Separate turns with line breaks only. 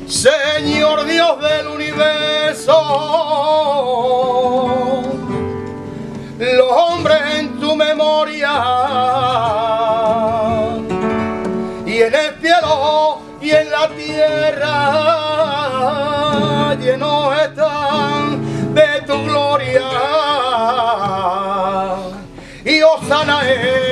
Señor Dios del universo, los hombres en tu memoria y en el cielo y en la tierra llenos están de tu gloria y Hosana es